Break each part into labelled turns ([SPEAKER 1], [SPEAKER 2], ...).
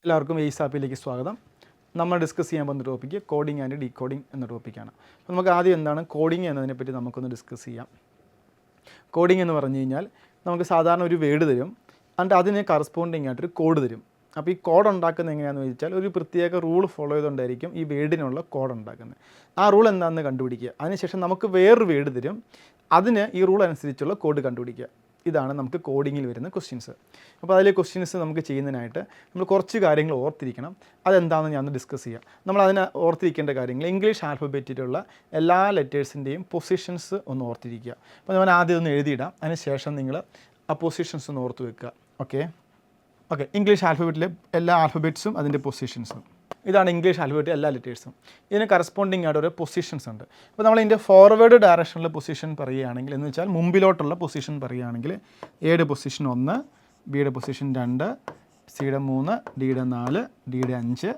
[SPEAKER 1] എല്ലാവർക്കും എയ്സ് ആപ്പിലേക്ക് സ്വാഗതം. നമ്മൾ ഡിസ്കസ് ചെയ്യാൻ പോകുന്ന ടോപ്പിക്ക് കോഡിംഗ് ആൻഡ് ഡീകോഡിംഗ് എന്ന ടോപ്പിക്കാണ്. അപ്പോൾ നമുക്ക് ആദ്യം എന്താണ് കോഡിംഗ് എന്നതിനെപ്പറ്റി നമുക്കൊന്ന് ഡിസ്കസ് ചെയ്യാം. കോഡിംഗ് എന്ന് പറഞ്ഞു കഴിഞ്ഞാൽ നമുക്ക് സാധാരണ ഒരു വേർഡ് തരും, എന്നിട്ട് അതിന് കറസ്പോണ്ടിങ് ആയിട്ടൊരു കോഡ് തരും. അപ്പോൾ ഈ കോഡ് ഉണ്ടാക്കുന്നത് എങ്ങനെയാണെന്ന് വെച്ചാൽ ഒരു പ്രത്യേക റൂൾ ഫോളോ ചെയ്തുകൊണ്ടായിരിക്കും ഈ വേർഡിനുള്ള കോഡ് ഉണ്ടാക്കുന്നത്. ആ റൂൾ എന്താണെന്ന് കണ്ടുപിടിക്കുക. അതിനുശേഷം നമുക്ക് വേറൊരു വേർഡ് തരും, അതിന് ഈ റൂൾ അനുസരിച്ചുള്ള കോഡ് കണ്ടുപിടിക്കുക. ഇതാണ് നമുക്ക് കോഡിങ്ങിൽ വരുന്ന ക്വസ്റ്റ്യൻസ്. അപ്പോൾ അതിലെ ക്വസ്റ്റ്യൻസ് നമുക്ക് ചെയ്യുന്നതിനായിട്ട് നമ്മൾ കുറച്ച് കാര്യങ്ങൾ ഓർത്തിരിക്കണം. അതെന്താണെന്ന് ഞാൻ ഡിസ്കസ് ചെയ്യാം. നമ്മൾ അതിന് ഓർത്തിരിക്കേണ്ട കാര്യങ്ങൾ ഇംഗ്ലീഷ് ആൽഫബറ്റിലുള്ള എല്ലാ ലെറ്റേഴ്സിൻ്റെയും പൊസിഷൻസ് ഒന്ന് ഓർത്തിരിക്കുക. അപ്പോൾ ഞാൻ ആദ്യം ഒന്ന് എഴുതിയിടാം, അതിന് ശേഷം നിങ്ങൾ ആ പൊസിഷൻസ് ഒന്ന് ഓർത്ത് വെക്കുക. ഓക്കെ, ഇംഗ്ലീഷ് ആൽഫബറ്റിലെ എല്ലാ ആൽഫബറ്റ്സും അതിൻ്റെ പൊസിഷൻസും. ഇതാണ് ഇംഗ്ലീഷ് ആൽഫബറ്റ് എല്ലാ ലെറ്റേഴ്സും. ഇതിന് കറസ്പോണ്ടിങ് ആയിട്ട് ഓരോ പൊസിഷൻസ് ഉണ്ട്. അപ്പോൾ നമ്മൾ ഇതിൻ്റെ ഫോർവേഡ് ഡയറക്ഷനിലെ പൊസിഷൻ പറയുകയാണെങ്കിൽ, എന്ന് വെച്ചാൽ മുമ്പിലോട്ടുള്ള പൊസിഷൻ പറയുകയാണെങ്കിൽ എയുടെ പൊസിഷൻ 1, ബിയുടെ പൊസിഷൻ 2, സിയുടെ 3, ഡിയുടെ 4, ഡിയുടെ 5,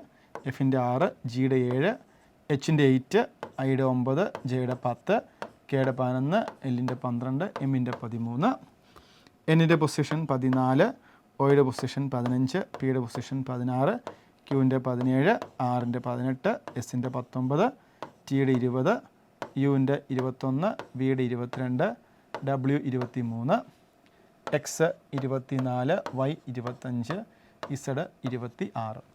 [SPEAKER 1] എഫിൻ്റെ 6, ജിയുടെ 7, എച്ചിൻ്റെ 8, ഐയുടെ 9, ജെയുടെ 10, കെയുടെ 11, എല്ലിൻ്റെ 12, എമ്മിൻ്റെ 13, എന്നിൻ്റെ പൊസിഷൻ 14, ഒയുടെ പൊസിഷൻ 15, പിയുടെ പൊസിഷൻ 16, ക്യൂവിൻ്റെ 17, ആറിൻ്റെ 18, എസിൻ്റെ 19, ടിയുടെ 20, യുവിൻ്റെ 21, വിയുടെ 22, ഡബ്ല്യു 23, എക്സ് 24, വൈ 25, ഇസഡ് 26.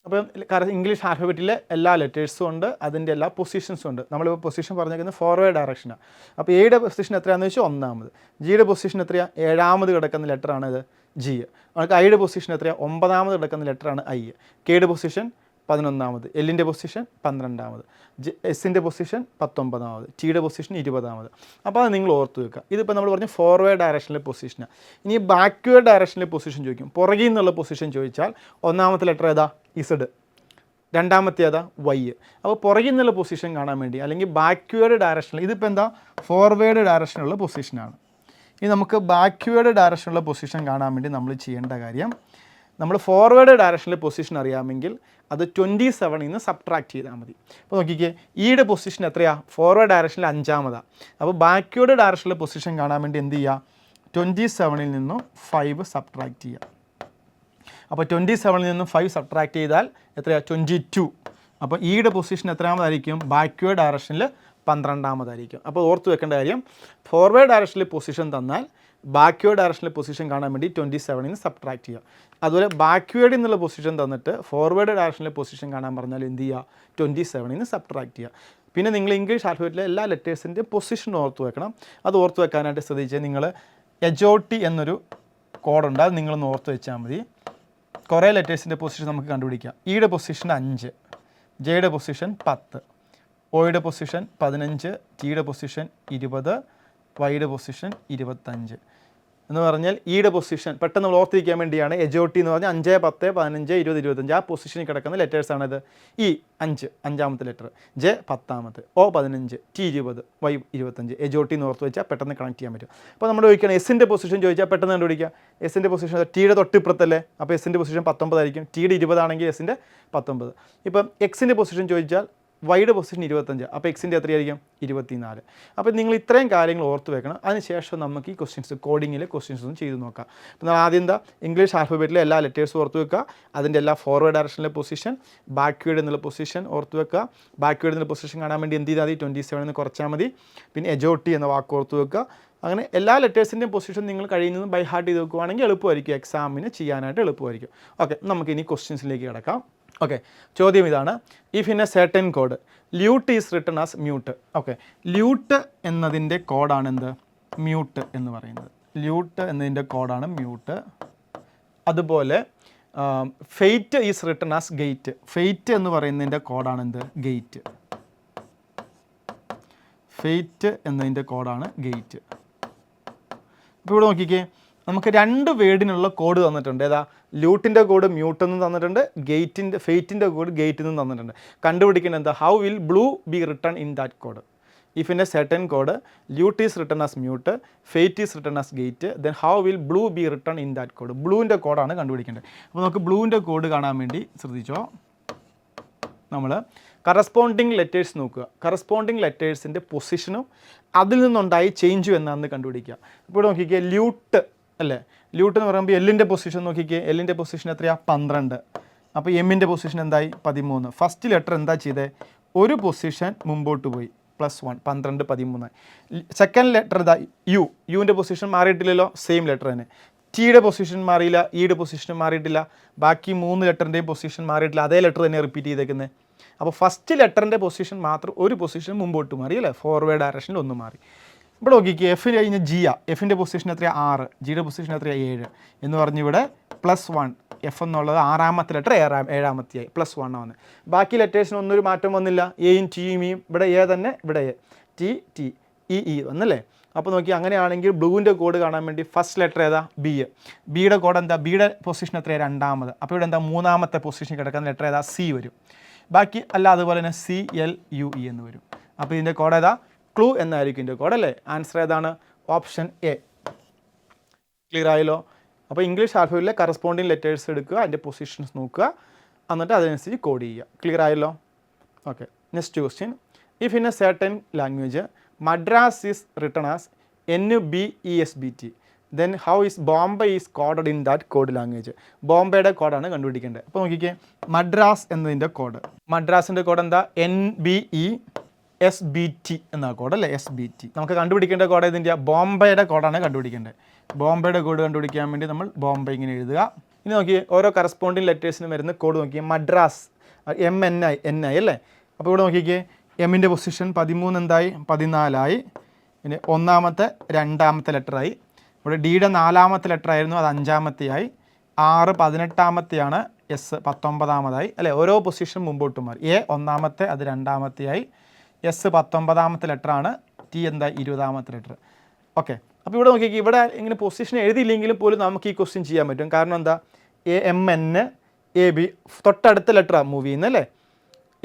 [SPEAKER 1] അപ്പം ഇംഗ്ലീഷ് ആൽഫബറ്റിലെ എല്ലാ ലെറ്റേഴ്സും ഉണ്ട്, അതിൻ്റെ എല്ലാ പൊസിഷൻസും ഉണ്ട്. നമ്മളിപ്പോൾ പൊസിഷൻ പറഞ്ഞേക്കുന്നത് ഫോർവേഡ് ഡയറക്ഷനാണ്. അപ്പോൾ എയുടെ പൊസിഷൻ എത്രയാണെന്ന് വെച്ചാൽ 1ാമത്, ജിയുടെ പൊസിഷൻ എത്രയാണ് 7ാമത് കിടക്കുന്ന ലെറ്ററാണ് ഇത് ജി. നമുക്ക് ഐയുടെ പൊസിഷൻ എത്രയാണ് 9ാമത് കിടക്കുന്ന ലെറ്ററാണ് ഐ. കെയുടെ പൊസിഷൻ 11ാമത്, എല്ലിൻ്റെ പൊസിഷൻ 12ാമത്, എസിൻ്റെ പൊസിഷൻ 19ാമത്, ടിയുടെ പൊസിഷൻ 20ാമത്. അപ്പോൾ അത് നിങ്ങൾ ഓർത്ത് വെക്കുക. ഇതിപ്പോൾ നമ്മൾ പറഞ്ഞ ഫോർവേഡ് ഡയറക്ഷനിലെ പൊസിഷനാണ്. ഇനി ബാക്ക്വേർഡ് ഡയറക്ഷനിലെ പൊസിഷൻ ചോദിക്കും. പുറകിൽ നിന്നുള്ള പൊസിഷൻ ചോദിച്ചാൽ 1ാമത്തെ ലെറ്റർ ഏതാ ഇസഡ്, 2ാമത്തെ ഏതാ വൈ. അപ്പോൾ പുറകിൽ നിന്നുള്ള പൊസിഷൻ കാണാൻ വേണ്ടി, അല്ലെങ്കിൽ ബാക്ക്വേർഡ് ഡയറക്ഷനിൽ, ഇതിപ്പോൾ എന്താ ഫോർവേഡ് ഡയറക്ഷനുള്ള പൊസിഷനാണ്. ഇനി നമുക്ക് ബാക്ക്വേർഡ് ഡയറക്ഷനുള്ള പൊസിഷൻ കാണാൻ വേണ്ടി നമ്മൾ ചെയ്യേണ്ട കാര്യം, നമ്മൾ ഫോർവേഡ് ഡയറക്ഷനിലെ പൊസിഷൻ അറിയാമെങ്കിൽ അത് 27ൽ നിന്ന് സബ്ട്രാക്ട് ചെയ്താൽ മതി. അപ്പോൾ നോക്കിക്കേ, ഈയുടെ പൊസിഷൻ എത്രയാണ് ഫോർവേഡ് ഡയറക്ഷനിൽ 5ാമതാണ്. അപ്പോൾ ബാക്ക്വേർഡ് ഡയറക്ഷനിലെ പൊസിഷൻ കാണാൻ വേണ്ടി എന്ത് ചെയ്യുക, 27ൽ നിന്നും 5 സബ്ട്രാക്ട് ചെയ്യുക. അപ്പോൾ 27ൽ നിന്നും 5 സബ്ട്രാക്ട് ചെയ്താൽ എത്രയാണ് 22. അപ്പോൾ ഈയുടെ പൊസിഷൻ എത്രാമതായിരിക്കും ബാക്ക്വേർഡ് ഡയറക്ഷനിൽ 12ാമതായിരിക്കും. അപ്പോൾ ഓർത്ത് വെക്കേണ്ട കാര്യം, ഫോർവേഡ് ഡയറക്ഷനിൽ പൊസിഷൻ തന്നാൽ ബാക്ക്വേർഡ് ഡയറക്ഷനിലെ പൊസിഷൻ കാണാൻ വേണ്ടി 27ൽ നിന്ന് സബ്ട്രാക്ട് ചെയ്യുക. അതുപോലെ ബാക്ക്വേർഡിൽ നിന്നുള്ള പൊസിഷൻ തന്നിട്ട് ഫോർവേഡ് ഡയറക്ഷനിലെ പൊസിഷൻ കാണാൻ പറഞ്ഞാൽ എന്ത് ചെയ്യുക, 27ൽ നിന്ന് സബ്ട്രാക്ട് ചെയ്യുക. പിന്നെ നിങ്ങൾ ഇംഗ്ലീഷ് ആൽഫബറ്റിലെ എല്ലാ ലെറ്റേഴ്സിൻ്റെ പൊസിഷൻ ഓർത്ത് വെക്കണം. അത് ഓർത്ത് വെക്കാനായിട്ട് ശ്രദ്ധിച്ചാൽ നിങ്ങൾ HOT എന്നൊരു കോഡുണ്ട്, അത് നിങ്ങളൊന്ന് ഓർത്ത് വെച്ചാൽ മതി. കുറേ ലെറ്റേഴ്സിൻ്റെ പൊസിഷൻ നമുക്ക് കണ്ടുപിടിക്കാം. ഇയുടെ പൊസിഷൻ 5, ജെയുടെ പൊസിഷൻ 10, ഒയുടെ പൊസിഷൻ 15, ടിയുടെ പൊസിഷൻ 20, വൈയുടെ പൊസിഷൻ 25. എന്ന് പറഞ്ഞാൽ ഈയുടെ പൊസിഷൻ പെട്ടെന്ന് നമ്മൾ ഓർത്തിരിക്കാൻ വേണ്ടിയാണ് HOT എന്ന് പറഞ്ഞാൽ 5, 10, 15, 20, 25 ആ പൊസിഷനിൽ കിടക്കുന്ന ലെറ്റേഴ്സാണിത്. ഇ 5, 5ാമത്തെ ലെറ്റർ, ജെ 10ാമത്തെ, ഒ 15, ടി 20, വൈ 25. HOT എന്ന് ഓർത്ത് വെച്ചാൽ പെട്ടെന്ന് കണക്ട് ചെയ്യാൻ പറ്റും. അപ്പോൾ നമ്മൾ ചോദിക്കുകയാണ് എസിൻ്റെ പൊസിഷൻ ചോദിച്ചാൽ പെട്ടെന്ന് കണ്ടുപിടിക്കുക. എസിൻ്റെ പൊസിഷൻ ടിയുടെ തൊട്ടിപ്പുറത്തല്ലേ, അപ്പോൾ എസിൻ്റെ പൊസിഷൻ 19 ആയിരിക്കും. ടിയുടെ 20 ആണെങ്കിൽ എസിൻ്റെ 19. ഇപ്പം എക്സിൻ്റെ പൊസിഷൻ ചോദിച്ചാൽ വൈയുടെ പൊസിഷൻ 25, അപ്പോൾ എക്സിൻ്റെ എത്രയായിരിക്കും 24. അപ്പോൾ നിങ്ങൾ ഇത്രയും കാര്യങ്ങൾ ഓർത്ത് വെക്കണം. അതിനുശേഷം നമുക്ക് ഈ ക്വസ്റ്റ്യൻസ് കോഡിങ്ങിലെ ക്വസ്റ്റ്യൻസ് ഒന്നും ചെയ്ത് നോക്കാം. അപ്പോൾ നമ്മൾ ആദ്യം എന്താ ഇംഗ്ലീഷ് ആൽഫബറ്റിലെ എല്ലാ ലെറ്റേഴ്സും ഓർത്ത് വെക്കുക, അതിൻ്റെ എല്ലാ ഫോർവേഡ് ഡയറക്ഷനിലെ പൊസിഷൻ, ബാക്ക്വേർഡ് എന്നുള്ള പൊസിഷൻ ഓർത്ത് വെക്കുക. ബാക്ക്വേർഡ് എന്നുള്ള പൊസിഷൻ കാണാൻ വേണ്ടി എന്ത് ചെയ്താൽ മതി, 27ൽ നിന്ന് കുറച്ചാൽ മതി. പിന്നെ HOT എന്ന വാക്ക് ഓർത്ത് വെക്കുക. അങ്ങനെ എല്ലാ ലെറ്റേഴ്സിൻ്റെയും പൊസിഷൻ നിങ്ങൾ കഴിയുന്നതും ബൈ ഹാർട്ട് ചെയ്ത് വെക്കുകയാണെങ്കിൽ എളുപ്പമായിരിക്കും, എക്സാമിന് ചെയ്യാനായിട്ട് എളുപ്പമായിരിക്കും. ഓക്കെ, നമുക്ക് ഇനി ക്വസ്റ്റ്യൻസിലേക്ക് കിടക്കാം. ഓക്കെ, ചോദ്യം ഇതാണ്. If in a certain code lute is written as mute. Okay, lute എന്നതിൻ്റെ കോഡാണ് എന്ത്, മ്യൂട്ട് എന്ന് പറയുന്നത്. ല്യൂട്ട് എന്നതിൻ്റെ കോഡാണ് മ്യൂട്ട്. അതുപോലെ fate is written as gate. Fate എന്ന് പറയുന്നതിൻ്റെ കോഡാണ് എന്ത്, ഗേറ്റ്. ഫെയ്റ്റ് എന്നതിൻ്റെ കോഡാണ് ഗേറ്റ്. ഇപ്പോൾ ഇവിടെ നോക്കിക്കേ, നമുക്ക് 2 വേർഡിനുള്ള കോഡ് തന്നിട്ടുണ്ട്. ഏതാ, ല്യൂട്ടിൻ്റെ കോഡ് മ്യൂട്ട് എന്ന് തന്നിട്ടുണ്ട്, ഫെയ്റ്റിൻ്റെ കോഡ് ഗേറ്റ് എന്ന് തന്നിട്ടുണ്ട്. കണ്ടുപിടിക്കേണ്ടത് എന്താ, how will blue be written in that code. If in a certain code lute is written as mute, fate is written as gate, then how will blue be written in that code. ബ്ലൂവിൻ്റെ കോഡാണ് കണ്ടുപിടിക്കേണ്ടത്. അപ്പോൾ നമുക്ക് ബ്ലൂവിൻ്റെ code കാണാൻ വേണ്ടി ശ്രദ്ധിച്ചോ, നമ്മൾ corresponding letters നോക്കുക. കറസ്പോണ്ടിങ് ലെറ്റേഴ്സിൻ്റെ പൊസിഷനും അതിൽ നിന്നുണ്ടായി ചേഞ്ചും എന്നാന്ന് കണ്ടുപിടിക്കുക. ഇപ്പോൾ നോക്കിക്കുക, ല്യൂട്ട് അല്ലേ? ല്യൂട്ട് എന്ന് പറയുമ്പോൾ എല്ലിൻ്റെ പൊസിഷൻ നോക്കിക്കേ, എല്ലിൻ്റെ പൊസിഷൻ എത്രയാണ്? 12. അപ്പോൾ എമ്മിൻ്റെ പൊസിഷൻ എന്തായി? 13. ഫസ്റ്റ് ലെറ്റർ എന്താ ചെയ്തേ? ഒരു പൊസിഷൻ മുമ്പോട്ട് പോയി, +1, 12, 13. സെക്കൻഡ് ലെറ്റർ ഇതാ യു, യുവിൻ്റെ പൊസിഷൻ മാറിയിട്ടില്ലല്ലോ, സെയിം ലെറ്റർ തന്നെ. ടിയുടെ പൊസിഷൻ മാറിയില്ല, ഇയുടെ പൊസിഷൻ മാറിയിട്ടില്ല, ബാക്കി 3 ലെറ്ററിൻ്റെയും പൊസിഷൻ മാറിയിട്ടില്ല, അതേ ലെറ്റർ തന്നെ റിപ്പീറ്റ് ചെയ്തേക്കുന്നത്. അപ്പോൾ ഫസ്റ്റ് ലെറ്ററിൻ്റെ പൊസിഷൻ മാത്രം ഒരു പൊസിഷൻ മുമ്പോട്ട് മാറി അല്ലേ, ഫോർവേഡ് ഡയറക്ഷനിൽ ഒന്ന് മാറി. ഇവിടെ നോക്കിക്കുക, എഫ് കഴിഞ്ഞ് ജിയാ, എഫിൻ്റെ പൊസിഷൻ എത്രയാണ്? 6, ജിയുടെ പൊസിഷൻ എത്രയാണ്? 7 എന്ന് പറഞ്ഞ് ഇവിടെ +1, എഫ് എന്നുള്ളത് 6ാമത്തെ ലെറ്റർ 7ാമത്തെയായി, +1 ആണ്. ബാക്കി ലെറ്റേഴ്സിന് ഒന്നൊരു മാറ്റം വന്നില്ല, എയും ടിയും ഇയും, ഇവിടെ എ തന്നെ, ഇവിടെ A, T T E E വന്നല്ലേ. അപ്പോൾ നോക്കി, അങ്ങനെയാണെങ്കിൽ ബ്ലൂവിൻ്റെ കോഡ് കാണാൻ വേണ്ടി ഫസ്റ്റ് ലെറ്റർ ഏതാ? ബി. ബിയുടെ കോഡ് എന്താ? ബിയുടെ പൊസിഷൻ എത്രയാണ്? 2ാമത്. അപ്പോൾ ഇവിടെ എന്താ? 3ാമത്തെ പൊസിഷൻ കിടക്കുന്ന ലെറ്റർ ഏതാ? സി വരും. ബാക്കി അല്ല അതുപോലെ തന്നെ CLUE എന്ന് വരും. അപ്പോൾ ഇതിൻ്റെ കോഡ് ഏതാ? ക്ലൂ എന്നായിരിക്കും ഇതിൻ്റെ കോഡ് അല്ലേ. ആൻസർ ഏതാണ്? Option A. ക്ലിയർ ആയല്ലോ? അപ്പോൾ ഇംഗ്ലീഷ് ആൽഫബറ്റിലെ കറസ്പോണ്ടിങ് ലെറ്റേഴ്സ് എടുക്കുക, അതിൻ്റെ പൊസിഷൻസ് നോക്കുക, എന്നിട്ട് അതനുസരിച്ച് കോഡ് ചെയ്യുക. ക്ലിയർ ആയല്ലോ? Okay. Next question. If in a certain language Madras is written as NBESBT, then how is Bombay is coded in that code language? ബോംബെയുടെ കോഡാണ് കണ്ടുപിടിക്കേണ്ടത്. അപ്പോൾ നോക്കിക്കേ, മദ്രാസ് എന്നതിൻ്റെ കോഡ്, മദ്രാസിൻ്റെ കോഡ് എന്താ? NBESBT എന്ന കോഡ് അല്ലേ, SBT. നമുക്ക് കണ്ടുപിടിക്കേണ്ട കോഡ് ഏതിൻ്റെ? ബോംബെയുടെ കോഡാണ് കണ്ടുപിടിക്കേണ്ടത്. ബോംബെയുടെ കോഡ് കണ്ടുപിടിക്കാൻ വേണ്ടി നമ്മൾ ബോംബെ ഇങ്ങനെ എഴുതുക. ഇനി നോക്കിയേ, ഓരോ കറസ്പോണ്ടിങ് ലെറ്റേഴ്സിന് വരുന്ന കോഡ് നോക്കിയേ. മദ്രാസ് MNI അല്ലേ. അപ്പോൾ ഇവിടെ നോക്കിക്കേ, എമ്മിൻ്റെ പൊസിഷൻ 13 എന്തായി? 14 പിന്നെ 1ാമത്തെ 2ാമത്തെ ലെറ്ററായി. ഇവിടെ ഡിയുടെ 4ാമത്തെ ലെറ്റർ ആയിരുന്നു, അത് 5ാമത്തെയായി. 6 18ാമത്തെയാണ്, എസ് 19ാമതായി അല്ലേ. ഓരോ പൊസിഷൻ മുമ്പോട്ട് മാറി. എ 1ാമത്തെ, അത് 2ാമത്തെയായി. എസ് 19ാമത്തെ ലെറ്ററാണ്. ടി എന്താ? 20ാമത്തെ ലെറ്റർ. ഓക്കെ. അപ്പോൾ ഇവിടെ നോക്കിയാൽ ഇവിടെ ഇങ്ങനെ പൊസിഷൻ എഴുതിയില്ലെങ്കിലും പോലും നമുക്ക് ഈ ക്വസ്റ്റ്യൻ ചെയ്യാൻ പറ്റും. കാരണം എന്താ? AMNAB തൊട്ടടുത്ത ലെറ്ററാണ് മൂവ് ചെയ്യുന്നത് അല്ലേ.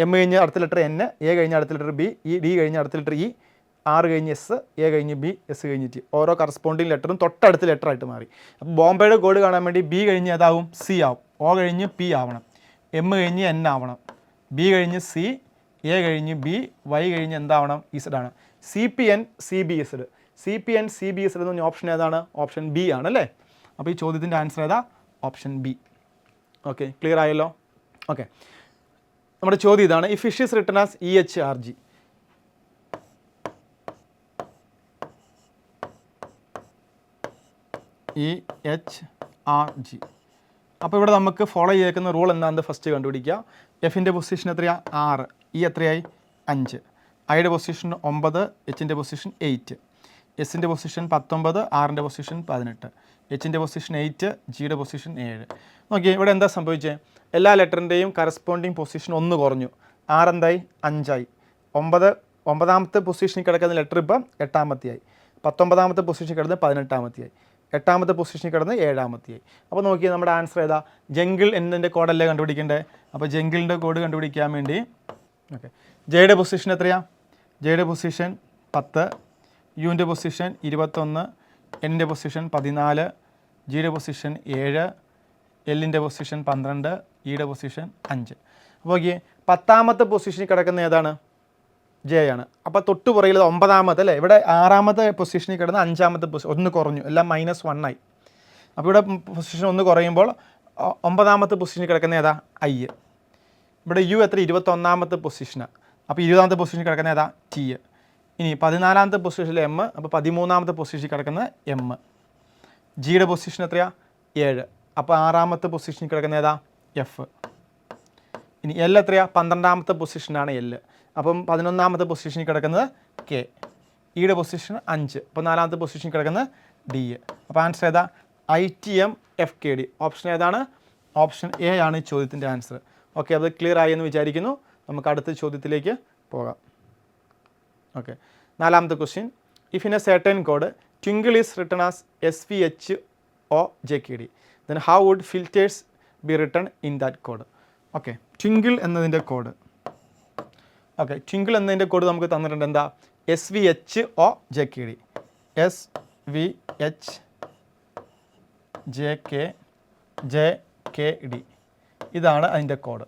[SPEAKER 1] എം കഴിഞ്ഞ് അടുത്ത ലെറ്റർ N, എ കഴിഞ്ഞ് അടുത്ത ലെറ്റർ ബി, ഡി കഴിഞ്ഞ് അടുത്ത ലെറ്റർ ഇ, R കഴിഞ്ഞ് എസ്, എ കഴിഞ്ഞ് ബി, എസ് കഴിഞ്ഞ് ടി. ഓരോ കറസ്പോണ്ടിങ് ലെറ്ററും തൊട്ടടുത്ത ലെറ്ററായിട്ട് മാറി. അപ്പോൾ ബോംബെയുടെ കോഡ് കാണാൻ വേണ്ടി ബി കഴിഞ്ഞ് ഏതാവും? സി ആവും. ഒ കഴിഞ്ഞ് പി ആവണം. എം കഴിഞ്ഞ് N ആവണം. ബി കഴിഞ്ഞ് സി, എ കഴിഞ്ഞ് ബി, വൈ കഴിഞ്ഞ് എന്താവണം? ഇസഡ് ആണ്. CPN CBZ എന്ന് പറഞ്ഞ ഓപ്ഷൻ ഏതാണ്? ഓപ്ഷൻ ബി ആണല്ലേ. അപ്പോൾ ഈ ചോദ്യത്തിൻ്റെ ആൻസർ ഏതാ? Option B. ഓക്കെ, ക്ലിയർ ആയല്ലോ? ഓക്കെ, നമ്മുടെ ചോദ്യം ഇതാണ്. ഈ fish is written as EHRG. EHRG. അപ്പോൾ ഇവിടെ നമുക്ക് ഫോളോ ചെയ്തേക്കുന്ന റൂൾ എന്താണെന്ന് ഫസ്റ്റ് കണ്ടുപിടിക്കുക. എഫിൻ്റെ പൊസിഷൻ എത്രയാണ്? 6, ഇ എത്രയായി? 5, ഐയുടെ പൊസിഷൻ 9, എച്ചിൻ്റെ പൊസിഷൻ 8, എസിൻ്റെ പൊസിഷൻ 19, ആറിൻ്റെ പൊസിഷൻ 18, എച്ചിൻ്റെ പൊസിഷൻ 8, ജിയുടെ പൊസിഷൻ 7. നോക്കിയേ, ഇവിടെ എന്താ സംഭവിച്ചത്? എല്ലാ ലെറ്ററിൻ്റെയും കറസ്പോണ്ടിങ് പൊസിഷൻ 1 കുറഞ്ഞു. 6 എന്തായി? 5ആയി. 9ാമത്തെ പൊസിഷനിൽ കിടക്കുന്ന ലെറ്റർ ഇപ്പം 8ാമത്തെയായി. 19ാമത്തെ പൊസിഷനിൽ കിടന്ന് 18ാമത്തെയായി. 8ാമത്തെ പൊസിഷനിൽ കിടന്ന് 7ാമത്തെയായി. അപ്പോൾ നോക്കിയാൽ നമ്മുടെ ആൻസർ ഏതാ? ജംഗിൾ എന്നതിൻ്റെ കോഡല്ലേ കണ്ടുപിടിക്കേണ്ടത്. അപ്പോൾ ജംഗിളിൻ്റെ കോഡ് കണ്ടുപിടിക്കാൻ വേണ്ടി ഓക്കെ, ജെയുടെ പൊസിഷൻ എത്രയാണ്? ജെയുടെ പൊസിഷൻ 10, യുവിൻ്റെ പൊസിഷൻ 21, എന്നിൻ്റെ പൊസിഷൻ 14, ജിയുടെ പൊസിഷൻ 7, എല്ലിൻ്റെ പൊസിഷൻ 12, ഇയുടെ പൊസിഷൻ 5. അപ്പോൾ നോക്കിയേ, 10ാമത്തെ പൊസിഷനിൽ കിടക്കുന്ന ഏതാണ്? ജെ ആണ്. അപ്പോൾ തൊട്ട് പുറകിൽ 9ാമത്തെ അല്ലേ. ഇവിടെ 6ാമത്തെ പൊസിഷനിൽ കിടന്ന് 5ാമത്തെ പൊസിഷൻ 1 കുറഞ്ഞു, എല്ലാം -1 ആയി. അപ്പോൾ ഇവിടെ പൊസിഷൻ 1 കുറയുമ്പോൾ 9ാമത്തെ പൊസിഷനിൽ കിടക്കുന്ന ഏതാ? ഐ. ഇവിടെ യു എത്ര? 21ാമത്തെ പൊസിഷനാണ്. അപ്പോൾ 20ാമത്തെ പൊസിഷനിൽ കിടക്കുന്ന ഏതാ? ടി. ഇനി 14ാമത്തെ പൊസിഷനിൽ എം, അപ്പോൾ 13ാമത്തെ പൊസിഷനിൽ കിടക്കുന്ന എം. ജിയുടെ പൊസിഷൻ എത്രയാണ്? 7, അപ്പോൾ 6ാമത്തെ പൊസിഷനിൽ കിടക്കുന്ന ഏതാ? എഫ്. ഇനി എൽ എത്രയാണ്? 12ാമത്തെ പൊസിഷനാണ് എൽ. അപ്പം 11ാമത്തെ പൊസിഷനിൽ കിടക്കുന്നത് കെ. ഇയുടെ പൊസിഷൻ 5, അപ്പോൾ 4ാമത്തെ പൊസിഷനിൽ കിടക്കുന്നത് ഡി. അപ്പോൾ ആൻസർ ഏതാ? ITMFKD. ഓപ്ഷൻ ഏതാണ്? ഓപ്ഷൻ എ ആണ് ഈ ചോദ്യത്തിൻ്റെ ആൻസർ. ഓക്കെ, അത് ക്ലിയർ ആയി എന്ന് വിചാരിക്കുന്നു. നമുക്ക് അടുത്ത ചോദ്യത്തിലേക്ക് പോകാം. ഓക്കെ, 4ാമത്തെ question. If in a certain code twinkle is written as SVHOJKD, then how would filters be written in that code? Okay, twinkle എന്നതിൻ്റെ കോഡ്. ഓക്കെ, ട്വിങ്കിൾ എന്നതിൻ്റെ കോഡ് നമുക്ക് തന്നിട്ടുണ്ട്. എന്താ? SVHOJKD. SVHJKD ഇതാണ് അതിൻ്റെ കോഡ്.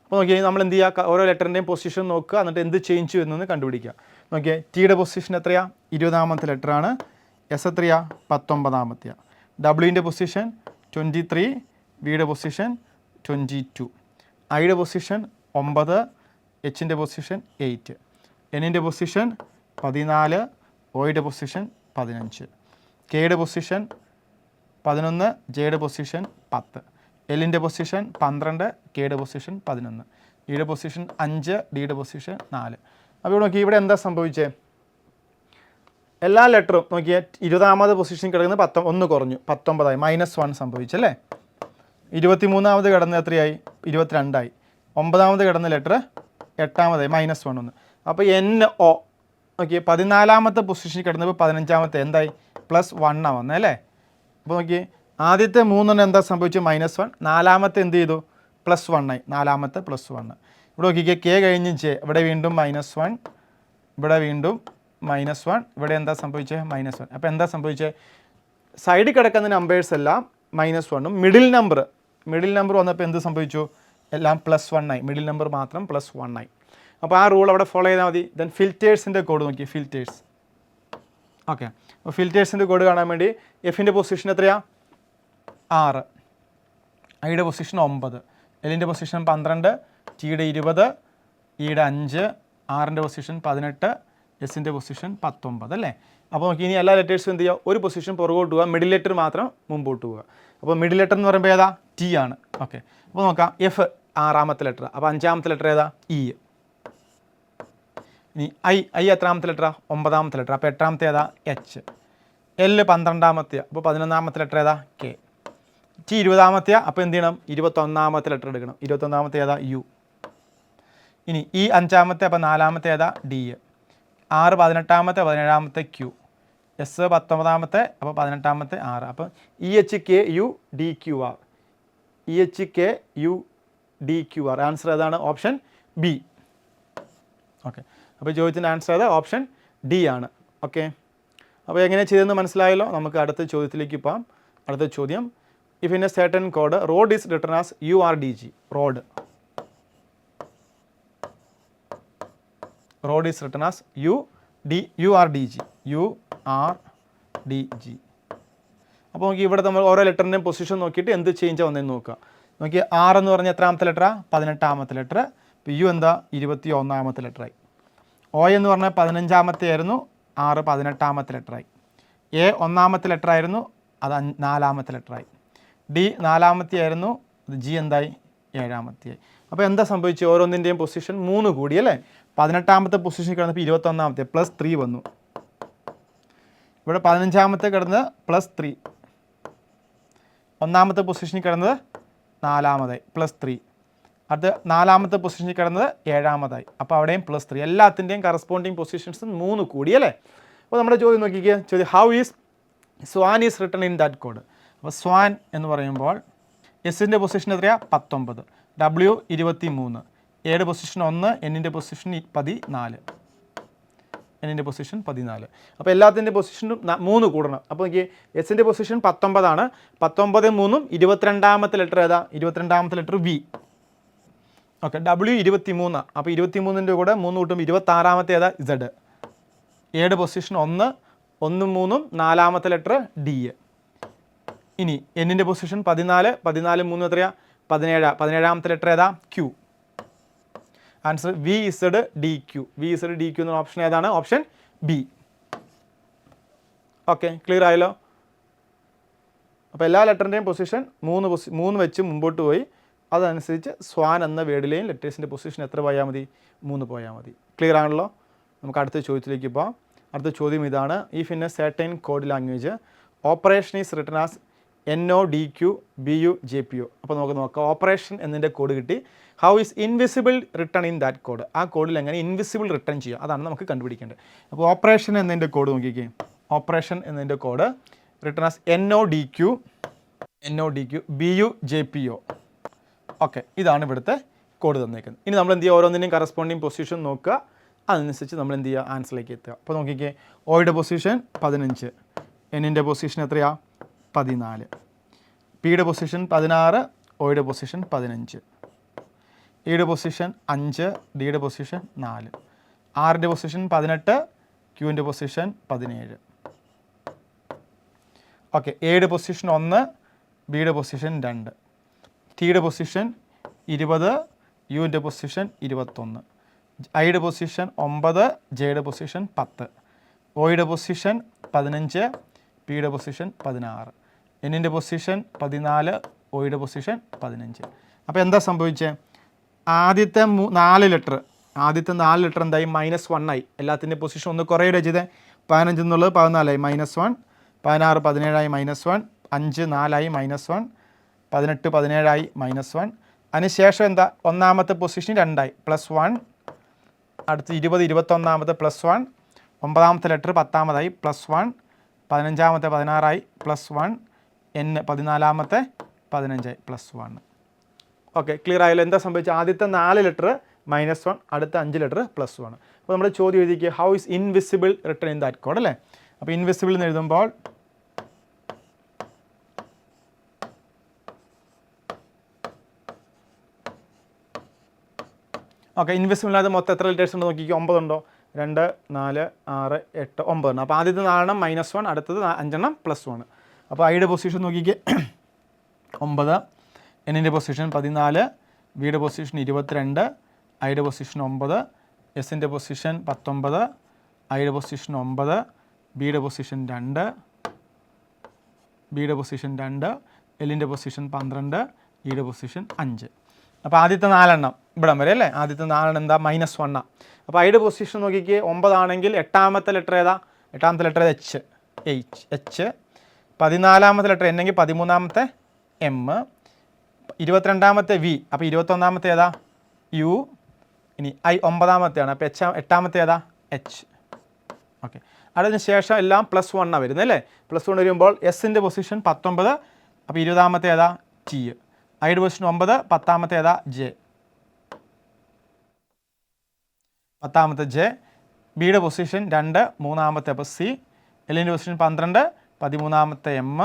[SPEAKER 1] അപ്പോൾ നോക്കിയാൽ നമ്മൾ എന്ത് ചെയ്യുക? ഓരോ ലെറ്ററിൻ്റെയും പൊസിഷൻ നോക്കുക, എന്നിട്ട് എന്ത് ചേഞ്ച് ചെയ്യുന്നതെന്ന് കണ്ടുപിടിക്കുക. നോക്കിയേ, ടിയുടെ പൊസിഷൻ എത്രയാണ്? 20ാമത്തെ ലെറ്ററാണ്. എസ് എത്രയാണ്? 19ാമത്തെയാണ്. ഡബ്ല്യുവിൻ്റെ പൊസിഷൻ 23, വിയുടെ പൊസിഷൻ 22, ഐയുടെ പൊസിഷൻ 9, എച്ചിൻ്റെ പൊസിഷൻ 8, എന്നിൻ്റെ പൊസിഷൻ 14, ഒയുടെ പൊസിഷൻ 15, കെയുടെ പൊസിഷൻ 11, ജെയുടെ പൊസിഷൻ 10, എല്ലിൻ്റെ പൊസിഷൻ 12, കെയുടെ പൊസിഷൻ 11, ഇയുടെ പൊസിഷൻ 5, ഡിയുടെ പൊസിഷൻ 4. അപ്പോൾ നോക്കി ഇവിടെ എന്താ സംഭവിച്ചത്? എല്ലാ ലെറ്ററും നോക്കിയാൽ 20ാമത് പൊസിഷൻ കിടക്കുന്നത് 1 കുറഞ്ഞു, 19ആയി, -1 സംഭവിച്ചല്ലേ. 23ാമത് കിടന്ന് എത്രയായി? 22ആയി. 9ാമത് കിടന്ന ലെറ്റർ 8ാമതായി, -1 1. അപ്പോൾ NO നോക്കിയേ 14ാമത്തെ പൊസിഷനിൽ കിടന്നപ്പോൾ 15ാമത്തെ എന്തായി? +1 വന്നത് അല്ലേ. അപ്പോൾ നോക്കിയേ ആദ്യത്തെ 3 എന്താ സംഭവിച്ചു? -1. 4ാമത്തെ എന്ത് ചെയ്തു? +1 ആയി. 4ാമത്തെ +1. ഇവിടെ നോക്കിക്കേ കെ കഴിഞ്ഞ് ജെ, ഇവിടെ വീണ്ടും -1, ഇവിടെ വീണ്ടും -1, ഇവിടെ എന്താ സംഭവിച്ചത്? -1. അപ്പോൾ എന്താ സംഭവിച്ചത്? സൈഡിൽ കിടക്കുന്ന നമ്പേഴ്സ് എല്ലാം -1ഉം മിഡിൽ നമ്പർ വന്നപ്പോൾ എന്ത് സംഭവിച്ചു? എല്ലാം +1 ആയി. മിഡിൽ നമ്പർ മാത്രം +1 ആയി. അപ്പോൾ ആ റൂൾ അവിടെ ഫോളോ ചെയ്താൽ മതി. ദെൻ ഫിൽറ്റേഴ്സിൻ്റെ കോഡ് നോക്കി, ഫിൽറ്റേഴ്സ്. ഓക്കെ, അപ്പോൾ ഫിൽറ്റേഴ്സിൻ്റെ കോഡ് കാണാൻ വേണ്ടി എഫിൻ്റെ പൊസിഷൻ എത്രയാ? 6, ഐയുടെ പൊസിഷൻ 9, എല്ലിൻ്റെ പൊസിഷൻ 12, ടിയുടെ 20, ഇയുടെ 5, ആറിൻ്റെ പൊസിഷൻ 18, എസിൻ്റെ പൊസിഷൻ 19 അല്ലേ. അപ്പോൾ നോക്കി ഇനി എല്ലാ ലെറ്റേഴ്സും എന്ത് ചെയ്യുക? ഒരു പൊസിഷൻ പുറകോട്ട് പോവുക, മിഡിൽ ലെറ്റർ മാത്രം മുമ്പോട്ട് പോവുക. അപ്പോൾ മിഡിൽ ലെറ്റർ എന്ന് പറയുമ്പോൾ ഏതാ? ടി ആണ്. ഓക്കെ, അപ്പോൾ നോക്കാം. എഫ് 6ാമത്തെ ലെറ്റർ, അപ്പോൾ 5ാമത്തെ ലെറ്റർ ഏതാ? ഇ. ഇനി ഐ എത്രാമത്തെ ലെറ്ററാ? 9ാമത്തെ ലെറ്റർ, അപ്പോൾ 8ാമത്തെ ഏതാ? എച്ച്. എൽ 12ാമത്തെ, അപ്പോൾ 11ാമത്തെ ലെറ്റർ ഏതാ? കെ. ടി 20ാമത്തെ, അപ്പോൾ എന്ത് ചെയ്യണം? 21ാമത്തെ ലെറ്റർ എടുക്കണം. 21ാമത്തെ ഏതാ? യു. ഇനി ഈ 5ാമത്തെ, അപ്പോൾ 4ാമത്തെ ഏതാ? ഡി. ആറ് 18ാമത്തെ, 17ാമത്തെ ക്യൂ. എസ് 19ാമത്തെ, അപ്പോൾ 18ാമത്തെ ആറ്. അപ്പോൾ EHKUDQR, EHKUDQR. ആൻസർ ഏതാണ്? Option B. ഓക്കെ, അപ്പോൾ ചോദ്യത്തിൻ്റെ ആൻസർ ഏതാ? ഓപ്ഷൻ ഡി ആണ്. ഓക്കെ, അപ്പോൾ എങ്ങനെ ചെയ്തെന്ന് മനസ്സിലായല്ലോ. നമുക്ക് അടുത്ത ചോദ്യത്തിലേക്ക് പോകാം. അടുത്ത ചോദ്യം, if in a certain code road is written as URDG. Road is written as URDG. അപ്പോൾ നോക്കി ഇവിടെ നമ്മൾ ഓരോ ലെറ്ററിൻ്റെയും പൊസിഷൻ നോക്കിയിട്ട് എന്ത് ചേഞ്ച് വന്നതെന്ന് നോക്കുക. നോക്കി 6 എന്ന് പറഞ്ഞാൽ എത്രാമത്തെ ലെറ്ററാ? 18ാമത്തെ ലെറ്റർ. ഇപ്പോൾ യു എന്താ? 21ാമത്തെ ലെറ്ററായി. ഒ എന്ന് പറഞ്ഞാൽ 15ാമത്തെ ആയിരുന്നു, 6 18ാമത്തെ ലെറ്ററായി. എ 1ാമത്തെ ലെറ്റർ ആയിരുന്നു, അത് 4ാമത്തെ ലെറ്ററായി. ഡി 4ാമത്തെ ആയിരുന്നു, അത് ജി എന്തായി? 7ാമത്തെയായി. അപ്പോൾ എന്താ സംഭവിച്ചു? ഓരോന്നിൻ്റെയും പൊസിഷൻ 3 കൂടി അല്ലേ. 18ാമത്തെ പൊസിഷൻ കിടന്നപ്പോൾ 21ാമത്തെ +3 വന്നു. ഇവിടെ 15ാമത്തെ കിടന്ന് +3. 1ാമത്തെ പൊസിഷനിൽ കിടന്നത് 4ാമതായി +3. അത് 4ാമത്തെ പൊസിഷനിൽ കിടന്നത് 7ാമതായി. അപ്പോൾ അവിടെയും +3. എല്ലാത്തിൻ്റെയും കറസ്പോണ്ടിങ് പൊസിഷൻസ് 3 കൂടി അല്ലേ. അപ്പോൾ നമ്മുടെ ചോദ്യം നോക്കിക്കുക. ചോദ്യം, how is swan is written in that code. അപ്പോൾ സ്വാൻ എന്ന് പറയുമ്പോൾ എസിൻ്റെ പൊസിഷൻ എത്രയാണ്? 19, ഡബ്ല്യു 23, എയുടെ പൊസിഷൻ 1, എന്നിൻ്റെ പൊസിഷൻ 14, എന്നിൻ്റെ പൊസിഷൻ 14. അപ്പോൾ എല്ലാത്തിൻ്റെ പൊസിഷനും 3 കൂടണം. അപ്പോൾ നോക്കി എസിൻ്റെ പൊസിഷൻ 19 ആണ്. 19 3 22ാമത്തെ ലെറ്റർ ഏതാ? 22ാമത്തെ ലെറ്റർ വി. ഓക്കെ, ഡബ്ല്യു 23, അപ്പോൾ 23ൻ്റെ കൂടെ 3 കൂട്ടും 26ാമത്തെ ഏതാ? ഇസഡ്. എയുടെ പൊസിഷൻ 1, 1 3 4ാമത്തെ ലെറ്റർ ഡി. ഇനി എന്നിൻ്റെ പൊസിഷൻ 14, 14 3 എത്രയാ? 17, 17ാമത്തെ ലെറ്റർ ഏതാ? ക്യൂ. Answer VZDQ. VZDQ എന്ന ഓപ്ഷൻ ഏതാണ്? Option B. ഓക്കെ, ക്ലിയർ ആയല്ലോ. അപ്പോൾ എല്ലാ ലെറ്ററിൻ്റെയും പൊസിഷൻ 3 വെച്ച് മുമ്പോട്ട് പോയി. അതനുസരിച്ച് സ്വാൻ എന്ന വേർഡിലെയും ലെറ്റേഴ്സിൻ്റെ പൊസിഷൻ എത്ര പോയാൽ മതി? 3 പോയാൽ മതി. ക്ലിയർ ആണല്ലോ. നമുക്ക് അടുത്ത ചോദ്യത്തിലേക്ക് പോകാം. അടുത്ത ചോദ്യം ഇതാണ്, if in a certain code language operation is written as NODQBUJPO. അപ്പോൾ നമുക്ക് നോക്കാം. ഓപ്പറേഷൻ എന്നതിൻ്റെ കോഡ് കിട്ടി. How is invisible written in that code. ആ കോഡിൽ എങ്ങനെ ഇൻവിസിബിൾ റിട്ടൺ ചെയ്യുക, അതാണ് നമുക്ക് കണ്ടുപിടിക്കേണ്ടത്. അപ്പോൾ ഓപ്പറേഷൻ എന്നതിൻ്റെ കോഡ് നോക്കിക്കേ. ഓപ്പറേഷൻ എന്നതിൻ്റെ code written as NODQBUJPO. Okay, ഇതാണ് ഇവിടുത്തെ കോഡ് തന്നേക്കുന്നത്. ഇനി നമ്മൾ എന്ത് ചെയ്യുക? ഓരോന്നിൻ്റെയും കറസ്പോണ്ടിങ് പൊസിഷൻ നോക്കുക. അതനുസരിച്ച് നമ്മൾ എന്ത് ചെയ്യുക? ആൻസറിലേക്ക് എത്തുക. അപ്പോൾ നോക്കിക്കേ, ഒയുടെ പൊസിഷൻ 15, എന്നിൻ്റെ പൊസിഷൻ എത്രയാണ്? 14, പിയുടെ പൊസിഷൻ 16, ഒയുടെ പൊസിഷൻ 15, ഇയുടെ പൊസിഷൻ 5, ഡിയുടെ പൊസിഷൻ 4, ആറിൻ്റെ പൊസിഷൻ 18, ക്യൂവിൻ്റെ പൊസിഷൻ 17. ഓക്കെ, എയുടെ പൊസിഷൻ 1, ബിയുടെ പൊസിഷൻ 2, ടിയുടെ പൊസിഷൻ 20, യുവിൻ്റെ പൊസിഷൻ 21, ഐയുടെ പൊസിഷൻ 9, ജെയുടെ പൊസിഷൻ 10, ഒയുടെ പൊസിഷൻ 15, പിയുടെ പൊസിഷൻ 16, എന്നിൻ്റെ പൊസിഷൻ 14, ഒയുടെ പൊസിഷൻ 15. അപ്പോൾ എന്താ സംഭവിച്ചത്? ആദ്യത്തെ 4 ലെറ്റർ എന്തായി? -1 ആയി. എല്ലാത്തിൻ്റെയും പൊസിഷൻ ഒന്ന് കുറയുക ചെയ്തേ. 15 എന്നുള്ളത് 14 ആയി, -1, 16 17 ആയി, -1, 5 4 ആയി, -1, 18 17 ആയി, -1. അതിനുശേഷം എന്താ? ഒന്നാമത്തെ പൊസിഷൻ 2 ആയി, +1, അടുത്ത് 20 21 +1, 9ാമത്തെ ലെറ്റർ 10ആമതായി, +1, 15ാമത്തെ 16 ആയി, +1, N 14ാമത്തെ 15 ആയി, +1. ഓക്കെ, ക്ലിയർ ആയല്ലോ? എന്താ സംഭവിച്ചത്? ആദ്യത്തെ 4 ലെറ്റർ -1, അടുത്ത 5 ലെറ്റർ +1. അപ്പോൾ നമ്മൾ ചോദ്യം എഴുതിക്കുക, how is invisible written in that code അല്ലേ? അപ്പോൾ ഇൻവിസിബിൾ എന്ന് എഴുതുമ്പോൾ ഓക്കെ, ഇൻവിസിബിൾ ആയത് മൊത്തം എത്ര ലെറ്റേഴ്സ് ഉണ്ട് നോക്കിക്കോ. 9 ഉണ്ടോ? 2 4 6 8 9 ഉണ്ട്. അപ്പോൾ ആദ്യത്തെ 4 -1, അടുത്തത് 5 +1. അപ്പോൾ ഐയുടെ പൊസിഷൻ നോക്കിക്കേ, 9, എന്നിൻ്റെ പൊസിഷൻ 14, ബിയുടെ പൊസിഷൻ 22, ഐയുടെ പൊസിഷൻ 9, എസിൻ്റെ പൊസിഷൻ 19, ഐയുടെ പൊസിഷൻ 9, ബിയുടെ പൊസിഷൻ 2, ബിയുടെ പൊസിഷൻ 2, എല്ലിൻ്റെ പൊസിഷൻ 12, ഇയുടെ പൊസിഷൻ 5. അപ്പോൾ ആദ്യത്തെ 4 ഇവിടം വരെ അല്ലേ? ആദ്യത്തെ 4 എന്താ? -1. അപ്പോൾ ഐയുടെ പൊസിഷൻ നോക്കിക്കേ, 9 ആണെങ്കിൽ 8ാമത്തെ ലെറ്റർ ഏതാ? 8ാമത്തെ ലെറ്റർ H. 14ാമത്തെ ലെറ്റർ N എങ്കിൽ 13ാമത്തെ M, 22ാമത്തെ V, അപ്പോൾ 21ാമത്തെ ഏതാ? U. ഇനി I 9ാമത്തെയാണ്, അപ്പോൾ 8ാമത്തെ ഏതാ? H. ഓക്കെ, അതിന് ശേഷം എല്ലാം +1 വരുന്നത് അല്ലേ? +1 വരുമ്പോൾ എസിൻ്റെ പൊസിഷൻ 19, അപ്പോൾ 20ാമത്തെ ഏതാ? T. ഐയുടെ പൊസിഷൻ 9, 10ാമത്തെ ഏതാ? J. 10ാമത്തെ J. ബിയുടെ പൊസിഷൻ 2, 3ാമത്തെ അപ്പോൾ C. എല്ലിൻ്റെ പൊസിഷൻ 12, 13ാമത്തെ M.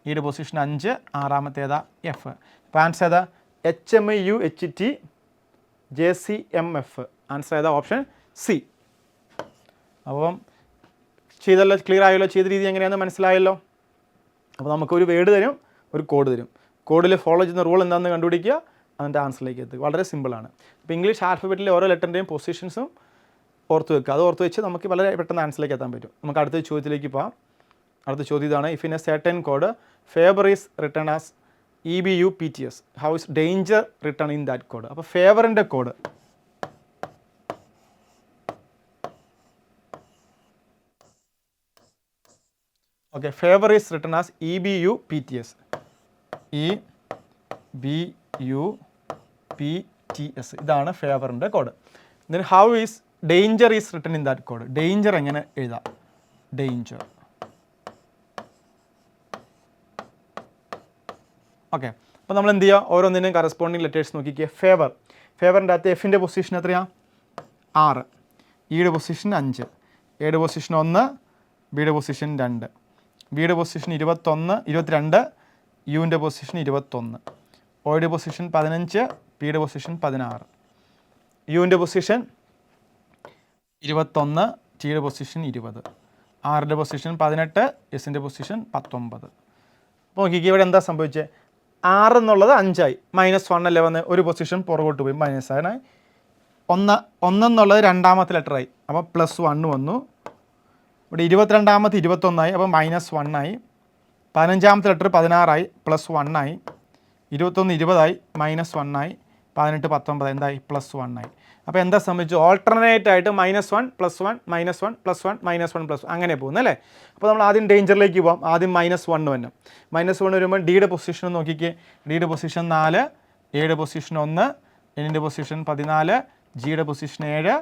[SPEAKER 1] ഇയുടെ പൊസിഷൻ 5, 6ാമത്തെ ഏതാ? F. അപ്പോൾ ആൻസർ ഏതാ? HMUHT JCMF. ആൻസർ ഏതാ? Option C. അപ്പം ചെയ്തല്ലോ, ക്ലിയർ ആയല്ലോ? ചെയ്ത രീതി എങ്ങനെയാണെന്ന് മനസ്സിലായല്ലോ? അപ്പോൾ നമുക്കൊരു വേർഡ് തരും, ഒരു കോഡ് തരും. കോഡിൽ ഫോളോ ചെയ്യുന്ന റൂൾ എന്താണെന്ന് കണ്ടുപിടിക്കുക, അതിൻ്റെ ആൻസറിലേക്ക് എത്തുക. വളരെ സിമ്പിളാണ്. അപ്പോൾ ഇംഗ്ലീഷ് ആൽഫബറ്റിലെ ഓരോ ലെറ്ററിൻ്റെയും പൊസിഷൻസും ഓർത്ത് വെക്കുക. അത് ഓർത്ത് വെച്ച് നമുക്ക് വളരെ പെട്ടെന്ന് ആൻസറിലേക്ക് എത്താൻ പറ്റും. നമുക്ക് അടുത്ത ചോദ്യത്തിലേക്ക് പോകാം. അടുത്ത ചോദ്യം ഇതാണ്, if in a certain code favour is written as EBUPTS, how is danger written in that code? അപ്പോൾ ഫേവറിൻ്റെ കോഡ് okay, favour is written as EBUPTS. EBUPTS ഇതാണ് ഫേവറിൻ്റെ കോഡ്. Then how is danger is written in that code? Danger എങ്ങനെ എഴുതാം? Danger. Okay, അപ്പോൾ നമ്മൾ എന്ത് ചെയ്യുക? ഓരോന്നിനും കറസ്പോണ്ടിങ് ലെറ്റേഴ്സ് നോക്കിക്കുക. ഫേവറിൻ്റെ അകത്ത് എഫിൻ്റെ പൊസിഷൻ എത്രയാണ്? 6, ഇയുടെ പൊസിഷൻ 5, എയുടെ പൊസിഷൻ 1, ബിയുടെ പൊസിഷൻ 2, ബിയുടെ പൊസിഷൻ 22, യുവിൻ്റെ പൊസിഷൻ 21, ഒയുടെ പൊസിഷൻ 15, പിയുടെ പൊസിഷൻ 16, യുവിൻ്റെ പൊസിഷൻ 21, ടിയുടെ പൊസിഷൻ 20, ആറിൻ്റെ പൊസിഷൻ 18, എസിൻ്റെ പൊസിഷൻ 19. അപ്പോൾ നോക്കിക്കുക, ഇവിടെ എന്താ സംഭവിച്ചത്? 6 എന്നുള്ളത് 5 ആയി, -1 അല്ലേ വന്ന്, ഒരു പൊസിഷൻ പുറകോട്ട് പോയി, -ആണ്. 1 എന്നുള്ളത് 2ാമത്തെ ലെറ്ററായി, അപ്പോൾ +1 വന്നു. ഇവിടെ 22ാമത്തെ 21 ആയി, അപ്പോൾ -1 ആയി. 15ാമത്തെ ലെറ്റർ 16 ആയി, +1 ആയി. 21 20 ആയി, -1 ആയി. 18 19 എന്തായി? +1 ആയി. അപ്പോൾ എന്താ സംഭവിച്ചു? ഓൾട്ടർനേറ്റ് ആയിട്ട് -1 +1 -1 +1 -1 +1 അങ്ങനെ പോകുന്നു അല്ലേ? അപ്പോൾ നമ്മൾ ആദ്യം ഡേഞ്ചറിലേക്ക് പോകാം. ആദ്യം -1 വന്നു. -1 വരുമ്പോൾ ഡിയുടെ പൊസിഷൻ നോക്കിക്കേ. ഡിയുടെ പൊസിഷൻ 4, എയുടെ പൊസിഷൻ 1, എന്നിൻ്റെ പൊസിഷൻ 14, ജിയുടെ പൊസിഷൻ 7,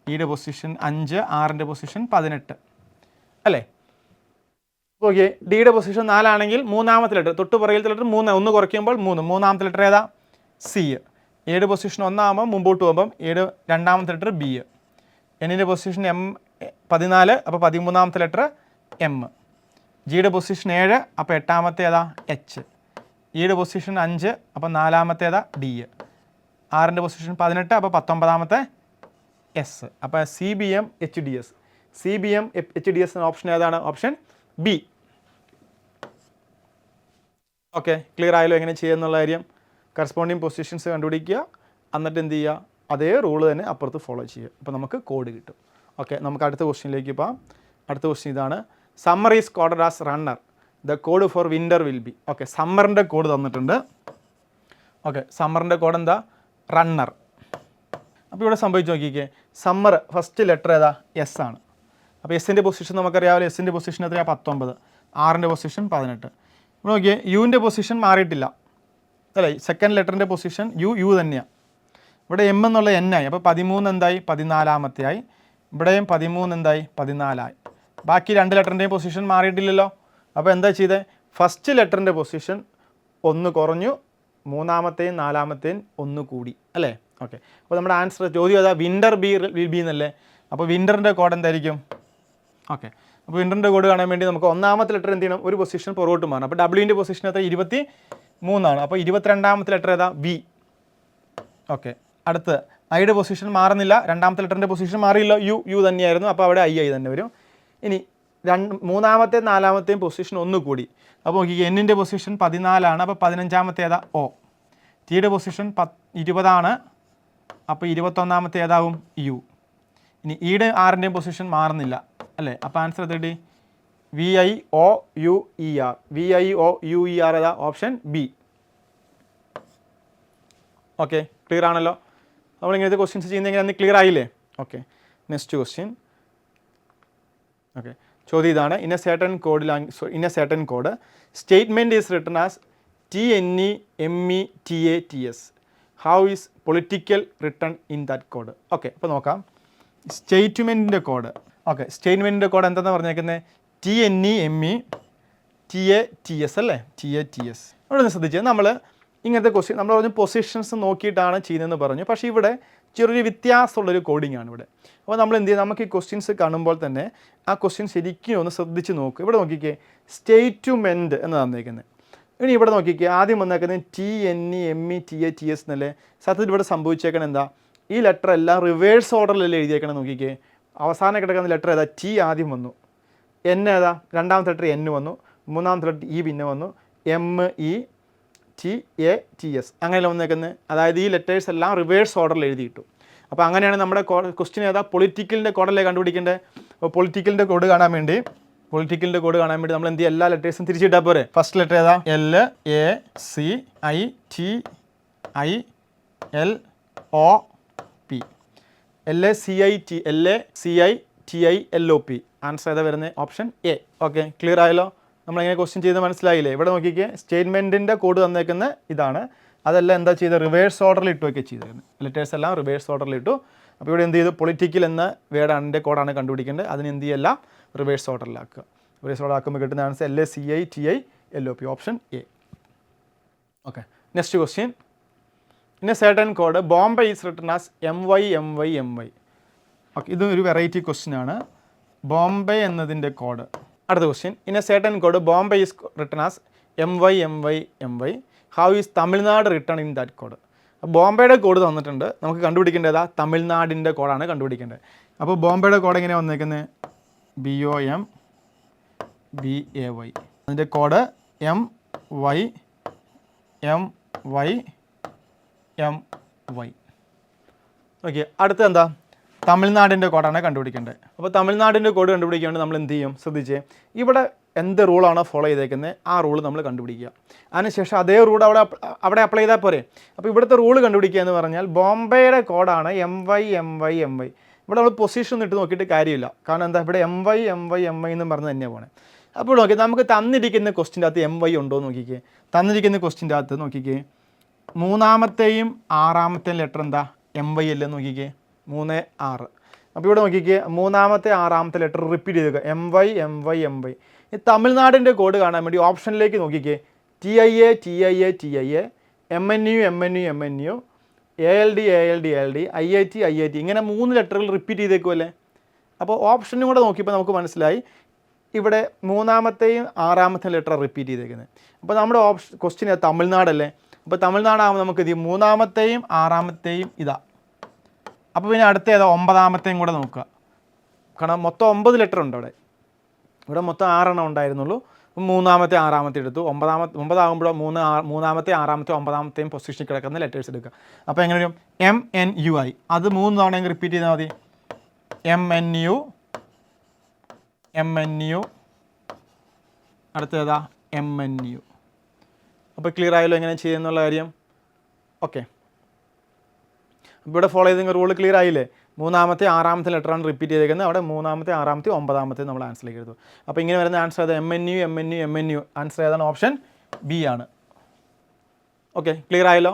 [SPEAKER 1] ഇയുടെ പൊസിഷൻ 5, ആറിൻ്റെ പൊസിഷൻ 18 അല്ലേ? ഓക്കെ, ഡിയുടെ പൊസിഷൻ 4 ആണെങ്കിൽ 3ാമത്തെ ലെറ്റർ, തൊട്ട് പുറകിലത്തെ ലെറ്റർ 3, 1 കുറയ്ക്കുമ്പോൾ 3, 3ാമത്തെ ലെറ്റർ ഏതാ? സി. എയുടെ പൊസിഷൻ 1 ആകുമ്പോൾ മുമ്പോട്ട് പോകുമ്പം 2ാമത്തെ ലെറ്റർ ബി. എന്നിൻ്റെ പൊസിഷൻ 14, അപ്പോൾ 13ാമത്തെ ലെറ്റർ എം. ജിയുടെ പൊസിഷൻ 7, അപ്പോൾ 8ാമത്തെ ഏതാ? എച്ച്. ഇയുടെ പൊസിഷൻ 5, അപ്പോൾ 4ാമത്തെ ഏതാ? ഡി. ആറിൻ്റെ പൊസിഷൻ 18, അപ്പോൾ 19ാമത്തെ എസ്. അപ്പോൾ CBMHDS. CBMHDS എന്ന ഓപ്ഷൻ ഏതാണ്? Option B. ഓക്കെ, ക്ലിയർ ആയാലോ എങ്ങനെ ചെയ്യുന്നുള്ള കാര്യം? കറസ്പോണ്ടിങ് പൊസിഷൻസ് കണ്ടുപിടിക്കുക, എന്നിട്ട് എന്ത് ചെയ്യുക, അതേ റൂള് തന്നെ അപ്പുറത്ത് ഫോളോ ചെയ്യുക. അപ്പോൾ നമുക്ക് കോഡ് കിട്ടും. ഓക്കെ, നമുക്ക് അടുത്ത ക്വസ്റ്റ്യനിലേക്ക് പോകാം. അടുത്ത ക്വസ്റ്റ്യൻ ഇതാണ്. Summer is coded as runner, the code for winter will be. Okay, സമ്മറിൻ്റെ കോഡ് തന്നിട്ടുണ്ട്. ഓക്കെ, സമ്മറിൻ്റെ കോഡ് എന്താ? റണ്ണർ. അപ്പോൾ ഇവിടെ സംഭവിച്ച് നോക്കിക്കേ, സമ്മർ ഫസ്റ്റ് ലെറ്റർ ഏതാ? എസ് ആണ്. അപ്പോൾ എസിൻ്റെ പൊസിഷൻ നമുക്കറിയാമല്ലോ. എസിൻ്റെ പൊസിഷൻ എത്രയാണ്? 19. ആറിൻ്റെ പൊസിഷൻ 18. ഇവിടെ നോക്കിയേ, യുവിൻ്റെ പൊസിഷൻ മാറിയിട്ടില്ല അല്ലേ? സെക്കൻഡ് ലെറ്ററിൻ്റെ പൊസിഷൻ യു തന്നെയാണ്. ഇവിടെ എം എന്നുള്ള എൻ ആയി. അപ്പോൾ 13 എന്തായി? 14 ആയി. ഇവിടെയും 13 എന്തായി? 14 ആയി. ബാക്കി രണ്ട് ലെറ്ററിൻ്റെയും പൊസിഷൻ മാറിയിട്ടില്ലല്ലോ. അപ്പോൾ എന്താ ചെയ്തത്? ഫസ്റ്റ് ലെറ്ററിൻ്റെ പൊസിഷൻ ഒന്ന് കുറഞ്ഞു, മൂന്നാമത്തെയും നാലാമത്തെയും ഒന്ന് കൂടി അല്ലേ? ഓക്കെ, അപ്പോൾ നമ്മുടെ ആൻസർ ചോദ്യം ഏതാ? വിൻ്റർ വിൽ ബി എന്നല്ലേ? അപ്പോൾ വിൻ്ററിൻ്റെ കോഡ് എന്തായിരിക്കും? ഓക്കെ, അപ്പോൾ വിൻ്ററിൻ്റെ കോഡ് കാണാൻ വേണ്ടി നമുക്ക് ഒന്നാമത്തെ ലെറ്റർ എന്ത് ചെയ്യണം? ഒരു പൊസിഷൻ പുറകോട്ട് മാറണം. അപ്പോൾ ഡബ്ല്യുവിൻ്റെ പൊസിഷൻ എത്ര? 23 അപ്പോൾ 22ാമത്തെ ലെറ്റർ ഏതാ? വി. ഓക്കെ, അടുത്ത് ഐയുടെ പൊസിഷൻ മാറുന്നില്ല, രണ്ടാമത്തെ ലെറ്ററിൻ്റെ പൊസിഷൻ മാറിയില്ല, യു തന്നെയായിരുന്നു. അപ്പോൾ അവിടെ ഐ തന്നെ വരും. ഇനി മൂന്നാമത്തെയും നാലാമത്തെയും പൊസിഷൻ ഒന്ന് കൂടി. അപ്പോൾ നോക്കി, എന്നിൻ്റെ പൊസിഷൻ 14 അപ്പോൾ 15ാമത്തെ ഏതാ? ഒ. ടിയുടെ പൊസിഷൻ 20 അപ്പോൾ 21ാമത്തെ ഏതാവും? യു. ഇനി ഇയുടെ ആറിൻ്റെയും പൊസിഷൻ മാറുന്നില്ല അല്ലേ? അപ്പോൾ ആൻസർ എത്തി VIOUER. VIOUER ഏതാ? Option B. ഓക്കെ, ക്ലിയർ ആണല്ലോ? നമ്മളിങ്ങനത്തെ ക്വസ്റ്റ്യൻസ് ചെയ്യുന്നത് എങ്ങനെയാണെന്ന് ക്ലിയർ ആയില്ലേ? Okay, next question. ഓക്കെ, ചോദ്യം ഇതാണ്. In a certain code statement is written as TNEMETATS. How is political written in that code? Okay, അപ്പോൾ നോക്കാം. സ്റ്റേറ്റ്മെൻറ്റിൻ്റെ കോഡ്. ഓക്കെ, സ്റ്റേറ്റ്മെൻറ്റിൻ്റെ കോഡ് എന്താണെന്ന് പറഞ്ഞേക്കുന്നത്? TNEMETATS അല്ലേ? TATS. ഇവിടെ നിന്ന് ശ്രദ്ധിച്ചത്, നമ്മൾ ഇങ്ങനത്തെ ക്വസ്റ്റ്യൻ നമ്മൾ പറഞ്ഞ് പൊസിഷൻസ് നോക്കിയിട്ടാണ് ചെയ്യുന്നതെന്ന് പറഞ്ഞു. പക്ഷേ ഇവിടെ ചെറിയൊരു വ്യത്യാസമുള്ളൊരു കോഡിംഗ് ആണ് ഇവിടെ. അപ്പോൾ നമ്മൾ എന്ത് ചെയ്യുക? നമുക്ക് ഈ ക്വസ്റ്റ്യൻസ് കാണുമ്പോൾ തന്നെ ആ ക്വസ്റ്റ്യൻ ശരിക്കും ഒന്ന് ശ്രദ്ധിച്ച് നോക്കുക. ഇവിടെ നോക്കിക്കേ, സ്റ്റേറ്റ്മെൻറ്റ് എന്ന് തന്നേക്കുന്നത്. ഇനി ഇവിടെ നോക്കിക്കേ, ആദ്യം വന്നേക്കുന്നത് TNEMETATS എന്നല്ലേ? സത്യത്തിൽ ഇവിടെ സംഭവിച്ചേക്കണം എന്താ? ഈ ലെറ്റർ എല്ലാം റിവേഴ്സ് ഓർഡറിലല്ലേ എഴുതിയേക്കണം? നോക്കിക്കേ, അവസാനം കിടക്കുന്ന ലെറ്റർ ഏതാ? ടി ആദ്യം വന്നു, എൻ ഏതാ? രണ്ടാമത്തെ ലെറ്റർ എൻ വന്നു, മൂന്നാമത്തെ ലെറ്റർ ഇ പിന്നെ വന്നു, METATS അങ്ങനെയല്ല വന്നേക്കുന്നത്. അതായത് ഈ ലെറ്റേഴ്സ് എല്ലാം റിവേഴ്സ് ഓർഡറിൽ എഴുതിയിട്ടു. അപ്പോൾ അങ്ങനെയാണ് നമ്മുടെ ക്വസ്റ്റ്യൻ ഏതാ? പൊളിറ്റിക്കലിൻ്റെ കോഡല്ലേ കണ്ടുപിടിക്കേണ്ടത്. അപ്പോൾ പൊളിറ്റിക്കലിൻ്റെ കോഡ് കാണാൻ വേണ്ടി നമ്മൾ എന്ത് ചെയ്യും? എല്ലാ ലെറ്റേഴ്സും തിരിച്ചിട്ടാൽ പോരെ. ഫസ്റ്റ് ലെറ്റർ ഏതാ? LACITILOP. LACITILOP. ആൻസർ ഏതാ വരുന്നത്? Option A. ഓക്കെ, ക്ലിയർ ആയല്ലോ? നമ്മളെങ്ങനെ ക്വസ്റ്റ്യൻ ചെയ്ത് മനസ്സിലായില്ലേ? ഇവിടെ നോക്കിക്കേ, സ്റ്റേറ്റ്മെൻറ്റിൻ്റെ കോഡ് തന്നേക്കുന്ന ഇതാണ്. അതെല്ലാം എന്താ ചെയ്തത്? റിവേഴ്സ് ഓർഡറിൽ ഇട്ടുമൊക്കെ ചെയ്തേക്കുന്നത്. ലെറ്റേഴ്സ് എല്ലാം റിവേഴ്സ് ഓർഡറിൽ ഇട്ടു. അപ്പോൾ ഇവിടെ എന്ത് ചെയ്തു? പൊളിറ്റിക്കൽ എന്ന വേർഡിൻ്റെ കോഡാണ് കണ്ടുപിടിക്കേണ്ടത്. അതിന് എന്ത് ചെയ്യല്ല? റിവേഴ്സ് ഓർഡറിലാക്കുക. റിവേഴ്സ് ഓർഡർ ആക്കുമ്പോൾ കിട്ടുന്ന answer LACITILOP. Option A. Okay, next question. In a certain code Bombay is written as MY. Okay, ഇതും ഒരു വെറൈറ്റി ക്വസ്റ്റ്യൻ ആണ്. ബോംബെ എന്നതിൻ്റെ കോഡ്. അടുത്ത question. In a certain code Bombay is written as MY. How is Tamil Nadu written in that code? ബോംബെയുടെ കോഡ് തന്നിട്ടുണ്ട്, നമുക്ക് കണ്ടുപിടിക്കേണ്ടതാ തമിഴ്നാടിൻ്റെ കോഡാണ് കണ്ടുപിടിക്കേണ്ടത്. അപ്പോൾ ബോംബെയുടെ കോഡ് എങ്ങനെയാണ് വന്നേക്കുന്നത്? BOMBAY. അതിൻ്റെ കോഡ് MY. ഓക്കെ, അടുത്ത എന്താ? തമിഴ്നാടിൻ്റെ കോഡാണ് കണ്ടുപിടിക്കേണ്ടത്. അപ്പോൾ തമിഴ്നാടിൻ്റെ കോഡ് കണ്ടുപിടിക്കേണ്ടത് നമ്മൾ എന്ത് ചെയ്യും? ശ്രദ്ധിച്ച്, ഇവിടെ എന്ത് റൂളാണോ ഫോളോ ചെയ്തേക്കുന്നത് ആ റൂൾ നമ്മൾ കണ്ടുപിടിക്കുക. അതിനുശേഷം അതേ റൂൾ അവിടെ അപ്ലൈ ചെയ്താൽ പോരെ. അപ്പോൾ ഇവിടുത്തെ റൂൾ കണ്ടുപിടിക്കുക എന്ന് പറഞ്ഞാൽ ബോംബെയുടെ കോഡാണ് MY. ഇവിടെ നമ്മൾ പൊസിഷൻ ഇട്ട് നോക്കിയിട്ട് കാര്യമില്ല. കാരണം എന്താ? ഇവിടെ MY എന്ന് പറഞ്ഞ് തന്നെയാണ് പോകണേ. അപ്പോൾ നോക്കി, നമുക്ക് തന്നിരിക്കുന്ന ക്വസ്റ്റിൻ്റെ അകത്ത് MY ഉണ്ടോ എന്ന് നോക്കിക്കേ. തന്നിരിക്കുന്ന ക്വസ്റ്റിൻ്റെ അകത്ത് നോക്കിക്കേ, മൂന്നാമത്തെയും ആറാമത്തെയും ലെറ്റർ എന്താ? MY അല്ലേ? നോക്കിക്കേ, 3, 6. അപ്പോൾ ഇവിടെ നോക്കിക്കേ, മൂന്നാമത്തെ ആറാമത്തെ ലെറ്റർ റിപ്പീറ്റ് ചെയ്തേക്കുക, MY. ഈ തമിഴ്നാടിൻ്റെ കോഡ് കാണാൻ വേണ്ടി ഓപ്ഷനിലേക്ക് നോക്കിക്കേ, TIA, MNU, ALD, IIT. ഇങ്ങനെ 3 ലെറ്ററുകൾ റിപ്പീറ്റ് ചെയ്തേക്കുമല്ലേ. അപ്പോൾ ഓപ്ഷനും കൂടെ നോക്കിയപ്പോൾ നമുക്ക് മനസ്സിലായി ഇവിടെ മൂന്നാമത്തെയും ആറാമത്തെയും ലെറ്റർ റിപ്പീറ്റ് ചെയ്തേക്കുന്നത്. അപ്പോൾ നമ്മുടെ ക്വസ്റ്റ്യൻ തമിഴ്നാടല്ലേ. അപ്പോൾ തമിഴ്നാടാകുമ്പോൾ നമുക്ക് ഇത് മൂന്നാമത്തെയും ആറാമത്തെയും ഇതാ. അപ്പോൾ പിന്നെ അടുത്ത ഏതാ? 9ാമത്തെയും കൂടെ നോക്കുക. കാരണം മൊത്തം 9 ലെറ്റർ ഉണ്ട് അവിടെ. ഇവിടെ മൊത്തം 6 എണ്ണം ഉണ്ടായിരുന്നുള്ളൂ. മൂന്നാമത്തെ ആറാമത്തെ എടുത്തു, ഒമ്പതാകുമ്പോഴോ മൂന്നാമത്തെ ആറാമത്തെ ഒമ്പതാമത്തെയും പൊസിഷനിൽ കിടക്കുന്ന ലെറ്റേഴ്സ് എടുക്കുക. അപ്പോൾ എങ്ങനെ വരും? MNU ആയി. അത് 3 തവണ റിപ്പീറ്റ് ചെയ്താൽ മതി. MNU അടുത്തതാ MNU. അപ്പോൾ ക്ലിയർ ആയല്ലോ എങ്ങനെ ചെയ്യുന്നുള്ള കാര്യം? ഓക്കെ, അപ്പോൾ ഇവിടെ ഫോളോ ചെയ്ത റൂൾ ക്ലിയർ ആയില്ലേ? മൂന്നാമത്തെ ആറാമത്തെ ലെറ്ററാണ് റിപ്പീറ്റ് ചെയ്തേക്കുന്നത്, അവിടെ മൂന്നാമത്തെ ആറാമത്തെ ഒമ്പതാമത്തെ നമ്മൾ ആൻസറിലേക്ക് എഴുതും. അപ്പോൾ ഇങ്ങനെ വരുന്ന ആൻസർ ഏത്? MNU. ആൻസർ ഏതാണ്? ഓപ്ഷൻ ബി ആണ്. ഓക്കെ, ക്ലിയർ ആയല്ലോ?